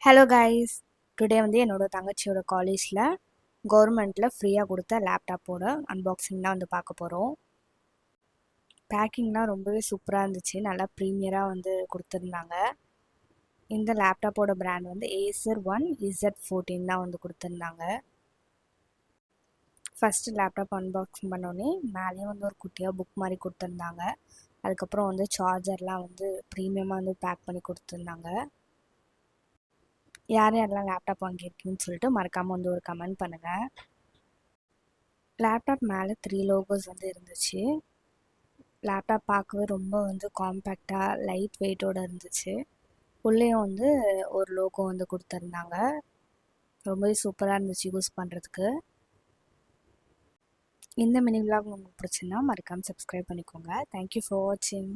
Hello guys, today வந்து என்னோட தங்கச்சியோட காலேஜில் கவர்மெண்ட்டில் ஃப்ரீயாக கொடுத்த லேப்டாப்போட அன்பாக்சிங் தான் வந்து பார்க்க போகிறோம். பேக்கிங்லாம் ரொம்பவே சூப்பராக இருந்துச்சு, நல்லா ப்ரீமியராக வந்து கொடுத்துருந்தாங்க. இந்த லேப்டாப்போட பிராண்ட் வந்து Acer One Z14 தான் வந்து கொடுத்துருந்தாங்க. ஃபஸ்ட்டு லேப்டாப் அன்பாக்சிங் பண்ணோடனே மேலேயும் வந்து ஒரு குட்டியாக புக் மாதிரி கொடுத்துருந்தாங்க. அதுக்கப்புறம் வந்து சார்ஜர்லாம் வந்து ப்ரீமியமாக வந்து பேக் பண்ணி கொடுத்துருந்தாங்க. யார் யாரெல்லாம் லேப்டாப் வாங்கியிருக்கீங்கன்னு சொல்லிட்டு மறக்காமல் வந்து ஒரு கமெண்ட் பண்ணுங்கள். லேப்டாப் மேலே 3 லோகோஸ் வந்து இருந்துச்சு. லேப்டாப் பார்க்கவே ரொம்ப வந்து காம்பேக்டாக லைட் வெயிட்டோடு இருந்துச்சு. உள்ளேயும் வந்து ஒரு லோகோ வந்து கொடுத்துருந்தாங்க. ரொம்பவே சூப்பராக இருந்துச்சு யூஸ் பண்ணுறதுக்கு. இந்த மினி விலாக் உங்களுக்கு பிடிச்சிருந்தா மறக்காமல் சப்ஸ்கிரைப் பண்ணிக்கோங்க. தேங்க்யூ ஃபார் வாட்சிங்.